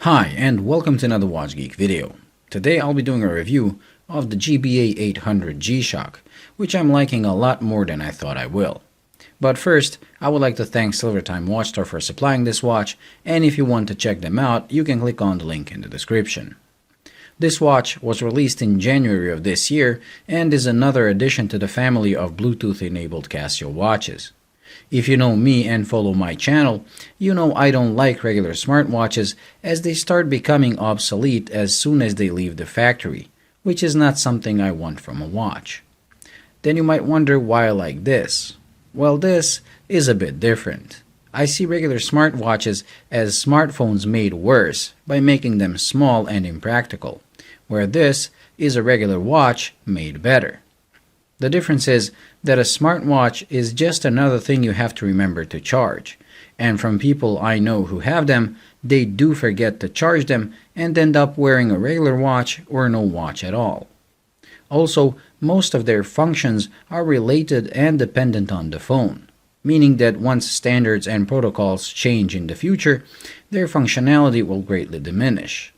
Hi, and welcome to another Watch Geek video. Today I'll be doing a review of the GBA-800 G-Shock, which I'm liking a lot more than I thought I will. But first, I would like to thank Silvertime Watchstar for supplying this watch, and if you want to check them out, you can click on the link in the description. This watch was released in January of this year and is another addition to the family of Bluetooth-enabled Casio watches. If you know me and follow my channel, you know I don't like regular smartwatches as they start becoming obsolete as soon as they leave the factory, which is not something I want from a watch. Then you might wonder why I like this. Well, this is a bit different. I see regular smartwatches as smartphones made worse by making them small and impractical, where this is a regular watch made better. The difference is that a smartwatch is just another thing you have to remember to charge, and from people I know who have them, they do forget to charge them and end up wearing a regular watch or no watch at all. Also, most of their functions are related and dependent on the phone, meaning that once standards and protocols change in the future, their functionality will greatly diminish.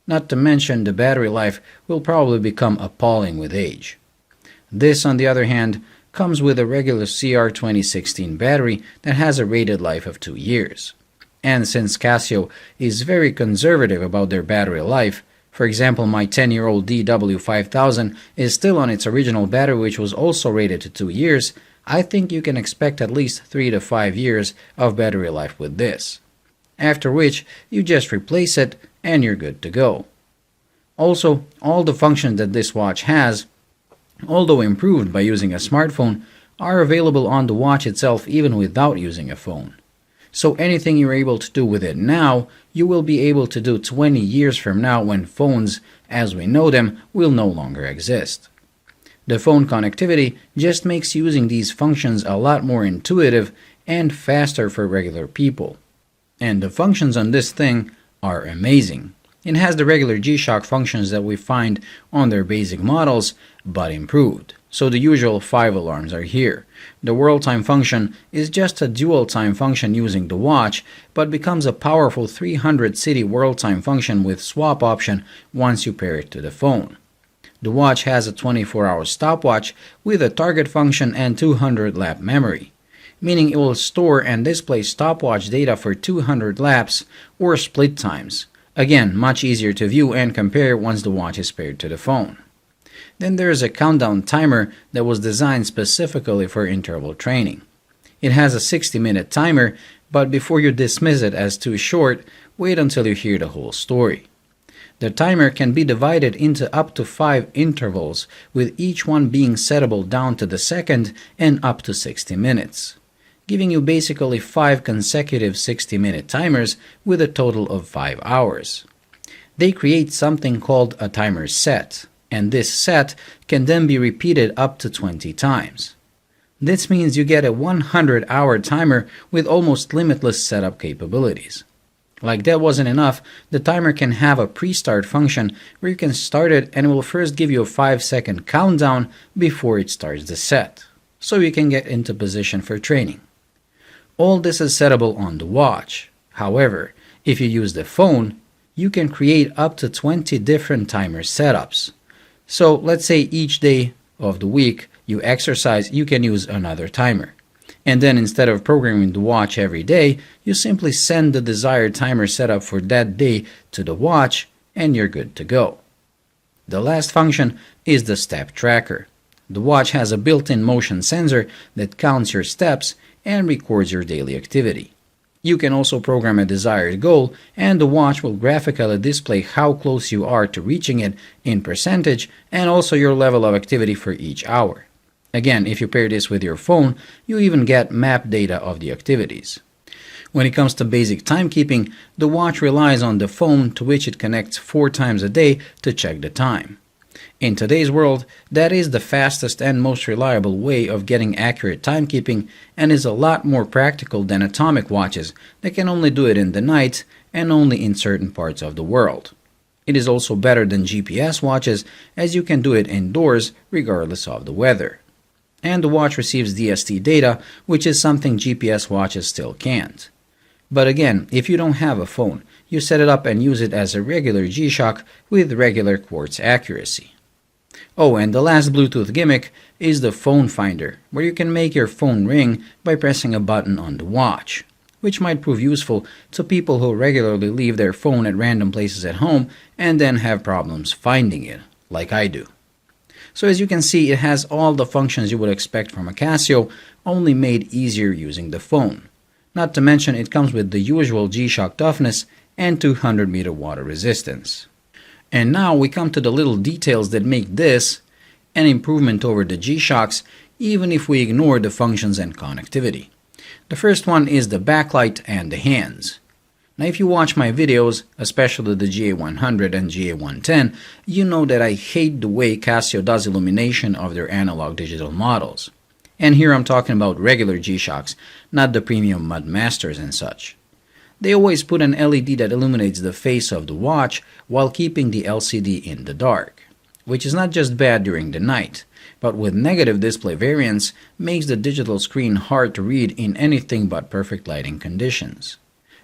Not to mention the battery life will probably become appalling with age. This, on the other hand, comes with a regular CR 2016 battery that has a rated life of 2 years. And since Casio is very conservative about their battery life, for example, my 10-year-old DW5000 is still on its original battery, which was also rated to 2 years, I think you can expect at least 3 to 5 years of battery life with this. After which, you just replace it and you're good to go. Also, all the functions that this watch has, although improved by using a smartphone, are available on the watch itself even without using a phone. So anything you're able to do with it now, you will be able to do 20 years from now when phones, as we know them, will no longer exist. The phone connectivity just makes using these functions a lot more intuitive and faster for regular people. And the functions on this thing are amazing. It has the regular G-Shock functions that we find on their basic models, but improved. So the usual 5 alarms are here. The world time function is just a dual time function using the watch, but becomes a powerful 300 city world time function with swap option once you pair it to the phone. The watch has a 24-hour stopwatch with a target function and 200 lap memory, meaning it will store and display stopwatch data for 200 laps or split times. Again, much easier to view and compare once the watch is paired to the phone. Then there is a countdown timer that was designed specifically for interval training. It has a 60-minute timer, but before you dismiss it as too short, wait until you hear the whole story. The timer can be divided into up to 5 intervals, with each one being settable down to the second and up to 60 minutes, giving you basically 5 consecutive 60-minute timers with a total of 5 hours. They create something called a timer set, and this set can then be repeated up to 20 times. This means you get a 100-hour timer with almost limitless setup capabilities. Like that wasn't enough, the timer can have a pre-start function where you can start it and it will first give you a 5-second countdown before it starts the set, so you can get into position for training. All this is settable on the watch. However, if you use the phone, you can create up to 20 different timer setups. So let's say each day of the week you exercise, you can use another timer. And then instead of programming the watch every day, you simply send the desired timer setup for that day to the watch and you're good to go. The last function is the step tracker. The watch has a built-in motion sensor that counts your steps and records your daily activity. You can also program a desired goal and the watch will graphically display how close you are to reaching it in percentage and also your level of activity for each hour. Again, if you pair this with your phone, you even get map data of the activities. When it comes to basic timekeeping, the watch relies on the phone to which it connects 4 times a day to check the time. In today's world, that is the fastest and most reliable way of getting accurate timekeeping and is a lot more practical than atomic watches that can only do it in the night and only in certain parts of the world. It is also better than GPS watches as you can do it indoors regardless of the weather. And the watch receives DST data, which is something GPS watches still can't. But again, if you don't have a phone, you set it up and use it as a regular G-Shock with regular quartz accuracy. Oh, and the last Bluetooth gimmick is the phone finder, where you can make your phone ring by pressing a button on the watch, which might prove useful to people who regularly leave their phone at random places at home and then have problems finding it, like I do. So as you can see, it has all the functions you would expect from a Casio, only made easier using the phone. Not to mention it comes with the usual G-Shock toughness and 200 meter water resistance. And now we come to the little details that make this an improvement over the G-Shocks, even if we ignore the functions and connectivity. The first one is the backlight and the hands. Now if you watch my videos, especially the GA-100 and GA-110, you know that I hate the way Casio does illumination of their analog digital models. And here I'm talking about regular G-Shocks, not the premium Mud Masters and such. They always put an LED that illuminates the face of the watch while keeping the LCD in the dark, which is not just bad during the night, but with negative display variance makes the digital screen hard to read in anything but perfect lighting conditions.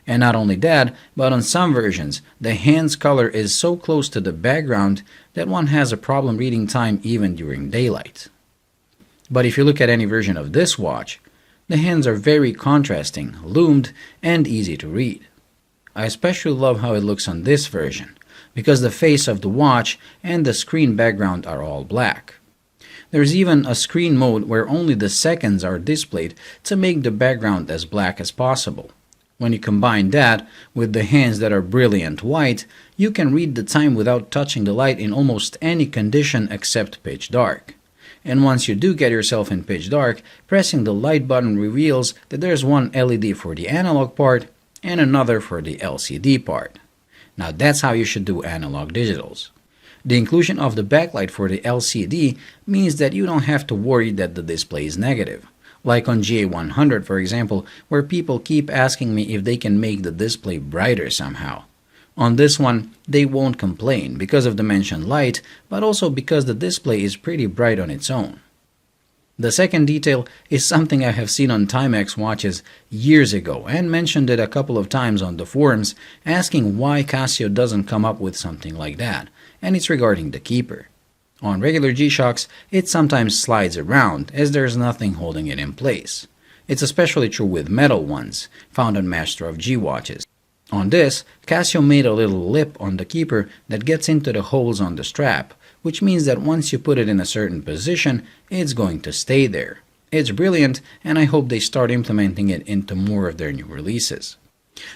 And not only that, but on some versions, the hand's color is so close to the background that one has a problem reading time even during daylight. But if you look at any version of this watch, the hands are very contrasting, loomed, and easy to read. I especially love how it looks on this version, because the face of the watch and the screen background are all black. There's even a screen mode where only the seconds are displayed to make the background as black as possible. When you combine that with the hands that are brilliant white, you can read the time without touching the light in almost any condition except pitch dark. And once you do get yourself in pitch dark, pressing the light button reveals that there's one LED for the analog part and another for the LCD part. Now that's how you should do analog digitals. The inclusion of the backlight for the LCD means that you don't have to worry that the display is negative. Like on GA-100 for example, where people keep asking me if they can make the display brighter somehow. On this one, they won't complain because of the mentioned light, but also because the display is pretty bright on its own. The second detail is something I have seen on Timex watches years ago and mentioned it a couple of times on the forums, asking why Casio doesn't come up with something like that, and it's regarding the keeper. On regular G-Shocks, it sometimes slides around as there's nothing holding it in place. It's especially true with metal ones, found on Master of G watches. On this, Casio made a little lip on the keeper that gets into the holes on the strap, which means that once you put it in a certain position, it's going to stay there. It's brilliant, and I hope they start implementing it into more of their new releases.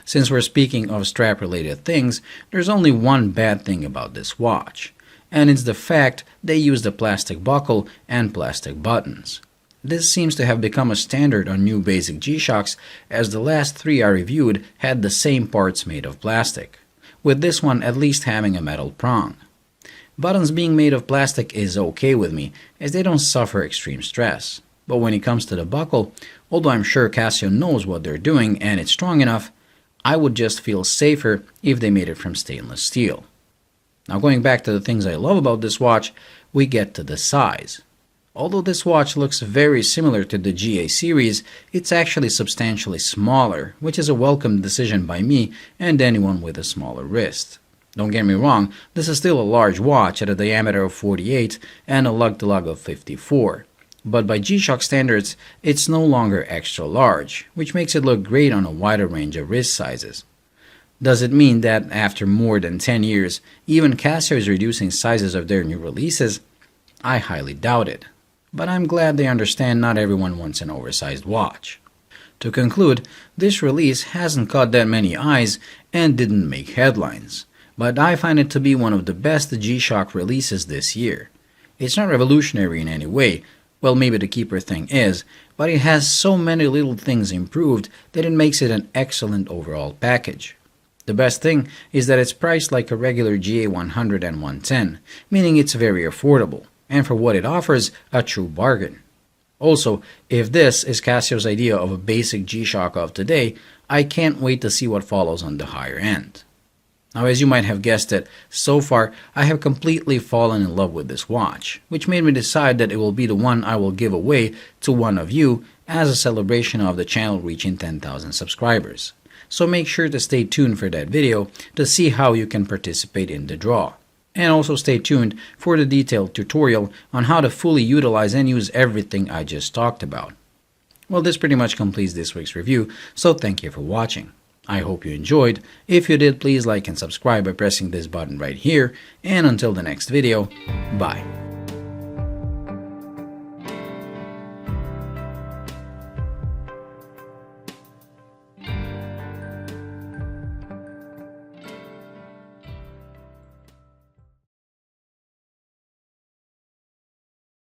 Since we're speaking of strap-related things, there's only one bad thing about this watch, and it's the fact they use the plastic buckle and plastic buttons. This seems to have become a standard on new basic G-Shocks, as the last three I reviewed had the same parts made of plastic, with this one at least having a metal prong. Buttons being made of plastic is okay with me, as they don't suffer extreme stress. But when it comes to the buckle, although I'm sure Casio knows what they're doing and it's strong enough, I would just feel safer if they made it from stainless steel. Now going back to the things I love about this watch, we get to the size. Although this watch looks very similar to the GA series, it's actually substantially smaller, which is a welcome decision by me and anyone with a smaller wrist. Don't get me wrong, this is still a large watch at a diameter of 48 and a lug-to-lug of 54. But by G-Shock standards, it's no longer extra large, which makes it look great on a wider range of wrist sizes. Does it mean that after more than 10 years, even Casio is reducing sizes of their new releases? I highly doubt it. But I'm glad they understand not everyone wants an oversized watch. To conclude, this release hasn't caught that many eyes and didn't make headlines, but I find it to be one of the best G-Shock releases this year. It's not revolutionary in any way, well maybe the keeper thing is, but it has so many little things improved that it makes it an excellent overall package. The best thing is that it's priced like a regular GA-100 and 110, meaning it's very affordable, and for what it offers, a true bargain. Also, if this is Casio's idea of a basic G-Shock of today, I can't wait to see what follows on the higher end. Now, as you might have guessed it, so far I have completely fallen in love with this watch, which made me decide that it will be the one I will give away to one of you as a celebration of the channel reaching 10,000 subscribers. so make sure to stay tuned for that video to see how you can participate in the draw. And also stay tuned for the detailed tutorial on how to fully utilize and use everything I just talked about. Well, this pretty much completes this week's review, so thank you for watching. I hope you enjoyed. If you did, please like and subscribe by pressing this button right here. And until the next video, bye.